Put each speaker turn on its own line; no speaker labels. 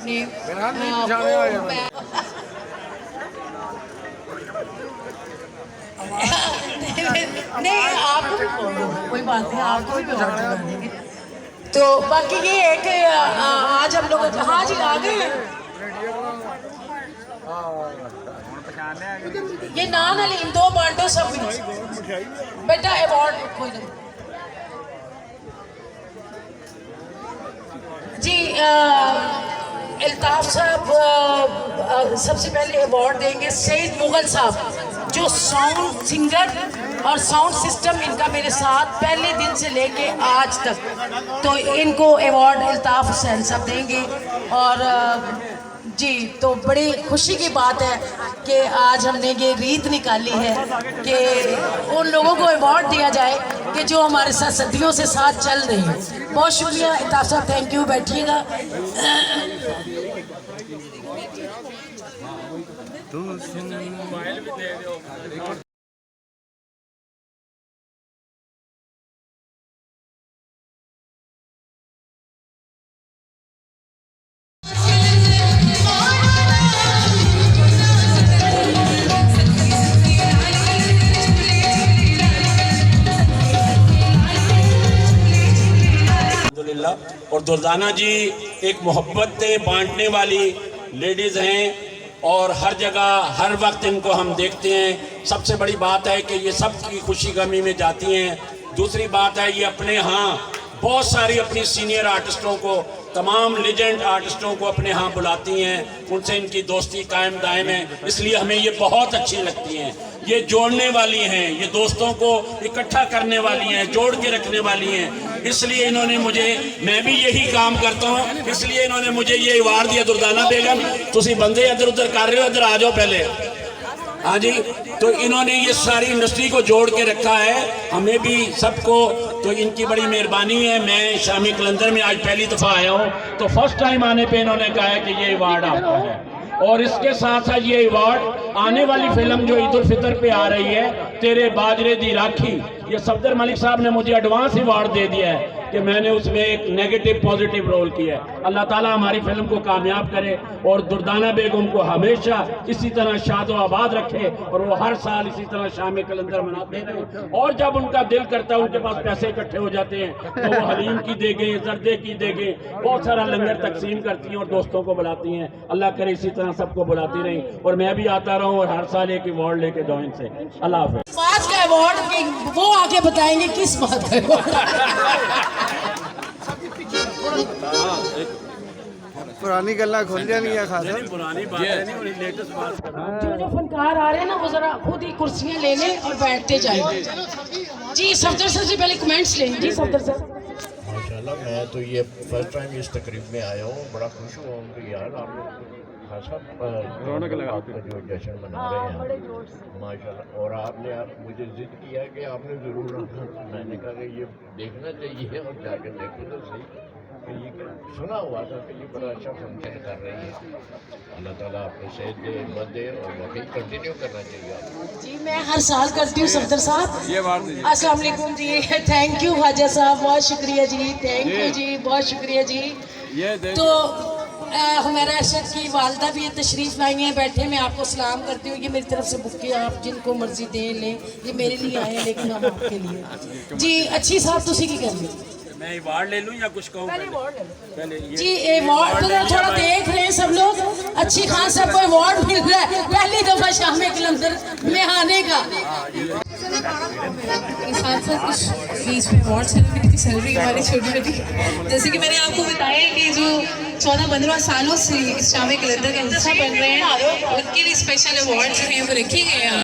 ने नहीं आपको भी बोल दो, कोई बात नहीं, आपको भी अवार्ड दिला देंगे। तो बाकी ये है कि आज हम लोग, हाँ जी आ गए ये नान हलीम दो बांटो सब बेटा अवार्ड कोई नहीं जी। अल्ताफ साहब सबसे पहले अवार्ड देंगे सईद मुगल साहब, जो साउंड सिंगर और साउंड सिस्टम इनका मेरे साथ पहले दिन से लेके आज तक, तो इनको अवार्ड अल्ताफ हुसैन साहब देंगे। और जी तो बड़ी खुशी की बात है कि आज हमने ये रीत निकाली है कि उन लोगों को अवार्ड दिया जाए कि जो हमारे साथ सदियों से साथ चल रहे हैं। बहुत शुक्रिया अल्ताफ साहब, थैंक यू, बैठिएगा।
और दुर्दाना जी एक मोहब्बतें बांटने वाली लेडीज़ हैं और हर जगह हर वक्त इनको हम देखते हैं। सबसे बड़ी बात है कि ये सब की खुशी गमी में जाती हैं। दूसरी बात है ये अपने यहाँ बहुत सारी अपनी सीनियर आर्टिस्टों को, तमाम लेजेंड आर्टिस्टों को अपने यहाँ बुलाती हैं, उनसे इनकी दोस्ती कायम दायम है, इसलिए हमें ये बहुत अच्छी लगती हैं। ये जोड़ने वाली हैं, ये दोस्तों को इकट्ठा करने वाली हैं, जोड़ के रखने वाली हैं, इसलिए इन्होंने मुझे, मैं भी यही काम करता हूँ, इसलिए इन्होंने मुझे ये अवार्ड दिया। दुर्दाना बेगम तुसी बंदे इधर उधर कर रहे हो, इधर आ जाओ पहले। हाँ जी, तो इन्होंने ये सारी इंडस्ट्री को जोड़ के रखा है, हमें भी सबको, तो इनकी बड़ी मेहरबानी है। मैं शामी कलंदर में आज पहली दफ़ा आया हूँ, तो फर्स्ट टाइम आने पे इन्होंने कहा है कि ये अवार्ड आपका है। और इसके साथ साथ ये अवार्ड आने वाली फिल्म जो ईद उल फितर पे आ रही है, तेरे बाजरे दी राखी, ये सफदर मलिक साहब ने मुझे एडवांस अवार्ड दे दिया है कि मैंने उसमें एक नेगेटिव पॉजिटिव रोल किया है। अल्लाह ताला हमारी फिल्म को कामयाब करे और दुर्दाना बेगम को हमेशा इसी तरह शादो आबाद रखे और वो हर साल इसी तरह शाम कलंदर मनाते रहे। और जब उनका दिल करता है, उनके पास पैसे इकट्ठे हो जाते हैं, तो वो हलीम की देंगे, जर्दे की देंगे, बहुत सारा लंगर तकसीम करती हैं और दोस्तों को बुलाती हैं। अल्लाह करे इसी तरह सबको बुलाती रही और मैं भी आता रहूँ और हर साल एक अवार्ड लेके जाऊँ इनसे। अल्लाह हाफ़िज़।
बात का अवार्ड वो आके बताएंगे किस बात का।
पुरानी गल्ला खोल जानी है खासा,
पुरानी बात है नहीं, लेटेस्ट बात कर रहा हूं।
जो फनकार आ रहे हैं ना, वो जरा खुद ही कुर्सियां ले लें और बैठते जाएं। जी सफदर सर से पहले कमेंट्स लें। जी सफदर सर।
माशाल्लाह, मैं तो ये फर्स्ट टाइम इस तकरीब में आया हूँ, बड़ा खुश हुआ हूँ कि यार आप लोग खासा रौनक लगा जो जश्न मना रहे हैं माशाल्लाह। और आपने मुझे जिद किया कि आपने ज़रूर आना, मैंने कहा कि ये देखना चाहिए और जाकर देखो तो सही कि ये सुना हुआ था कि ये बड़ा अच्छा फंक्शन कर रही है। अल्लाह ताला आपको सेहत दे, हिम्मत दे और वाकई कंटिन्यू करना चाहिए आपको।
जी मैं हर साल करती हूँ सफदर साहब। अस्सलाम वालेकुम जी, थैंक यू ख्वाजा साहब, बहुत शुक्रिया जी, थैंक यू जी, बहुत शुक्रिया जी। तो हमारा अरशद की वालदा भी तशरीफ़ लाई हैं, बैठे, मैं आपको सलाम करती हूँ। ये मेरी तरफ से बुके, आप जिनको मर्जी दे लें, ये मेरे लिए आए हैं लेकिन हम आपके लिए। जी अच्छी साहब तुसी की कर ली,
मैं अवार्ड ले लूं या कुछ कहूं? पहले
जी अवार्ड तो थोड़ा देख रहे हैं सब लोग। अच्छी खान साहब को अवार्ड मिल रहा है पहली दफा शाम कलंदर में आने का।
साथ साथ कुछ बीच में अवार्ड सेरेमनी की सैलरी हमारी छोटी छोटी, जैसे कि मैंने आपको बताया कि जो 14-15 सालों से इस शाम कलंदर का हिस्सा बन रहे हैं, उनके लिए स्पेशल अवार्ड जो हैं वो रखे गए हैं